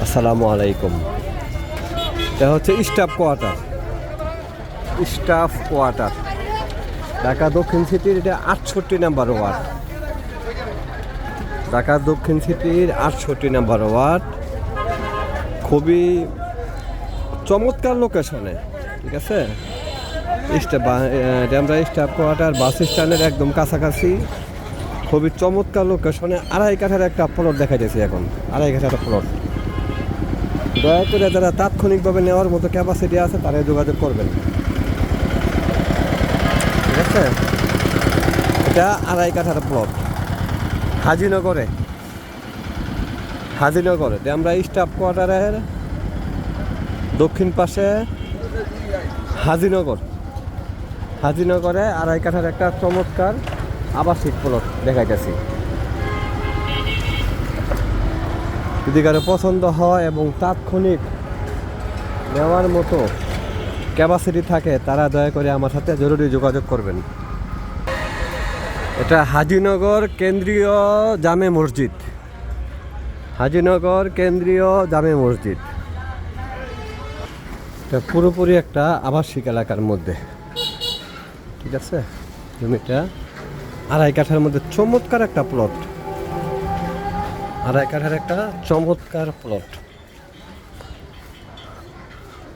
আসসালামু আলাইকুম। এটা হচ্ছে স্টাফ কোয়ার্টার ঢাকা দক্ষিণ সিটির। এটা 68 নাম্বার ওয়ার্ড, ঢাকা দক্ষিণ সিটির 68 নাম্বার ওয়ার্ড। খুবই চমৎকার লোকেশনে, ঠিক আছে। আমরা স্টাফ কোয়ার্টার বাস স্ট্যান্ডের একদম কাছাকাছি, খুবই চমৎকার লোকেশনে। 2.5 কাঠার একটা প্লট দেখাইতেছি এখন, 2.5 কাঠার প্লট। দয়া করে যারা তাৎক্ষণিকভাবে নেওয়ার মতো ক্যাপাসিটি আছে তারা যোগাযোগ করবেন, ঠিক আছে। এটা 2.5 কাঠার প্লট হাজিনগরে। আমরা স্টাফ কোয়ার্টারের দক্ষিণ পাশে হাজিনগরে 2.5 কাঠার একটা চমৎকার আবাসিক প্লট দেখাইতেছি। যদি কারো পছন্দ হয় এবং তাৎক্ষণিক নেওয়ার মতো ক্যাপাসিটি থাকে তারা দয়া করে আমার সাথে জরুরি যোগাযোগ করবেন। এটা হাজিনগর কেন্দ্রীয় জামে মসজিদ, এটা পুরোপুরি একটা আবাসিক এলাকার মধ্যে, ঠিক আছে। জমিটা 2.5 কাঠার মধ্যে চমৎকার একটা প্লট, 2.5 কাঠার একটা চমৎকার প্লট,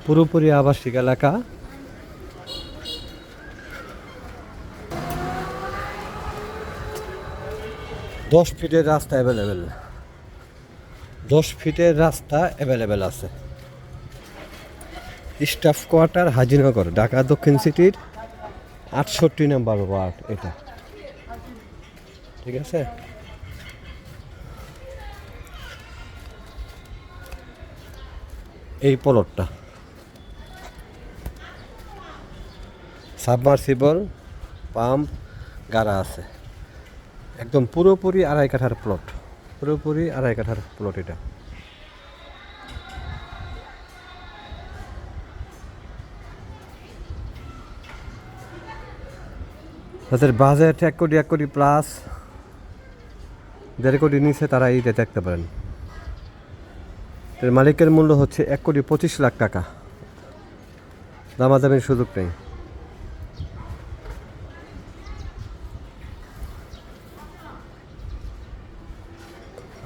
পুরোপুরি আবাসিক এলাকা। দশ ফিটের রাস্তা অ্যাভেলেবেল আছে। স্টাফ কোয়ার্টার হাজিনগর, ঢাকা দক্ষিণ সিটির 68 নাম্বার ওয়ার্ড এটা, ঠিক আছে। এই প্লটটা সাবমার্সিবল পাম্প গাড়া আছে, একদম পুরোপুরি 2.5 কাঠার প্লট, এটা। তাদের বাজেট 1 কোটি প্লাস, 1.5 কোটি নিচে তারা এইটা দেখতে পারেন। এর মালিকের মূল্য হচ্ছে 1,25,00,000 টাকা, দামাদামির সুযোগ নেই।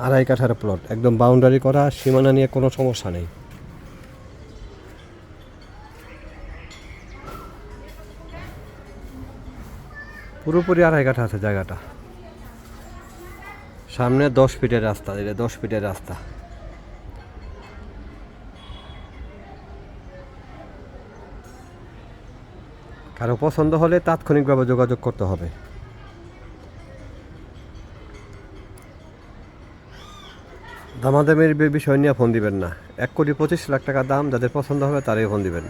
আড়াই কাঠার প্লট, একদম বাউন্ডারি করা, সীমানা নিয়ে কোনো সমস্যা নেই। পুরোপুরি 2.5 কাঠা আছে জায়গাটা। সামনে 10 ফিটের রাস্তা, এটা 10 ফিটের রাস্তা। কারো পছন্দ হলে তাৎক্ষণিকভাবে যোগাযোগ করতে হবে। দামাদামের বিষয় নিয়ে ফোন দিবেন না। 1,25,00,000 টাকা দাম, যাদের পছন্দ হবে তারাই ফোন দিবেন।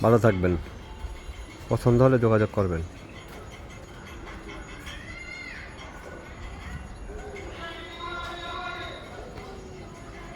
ভালো থাকবেন, পছন্দ হলে যোগাযোগ করবেন।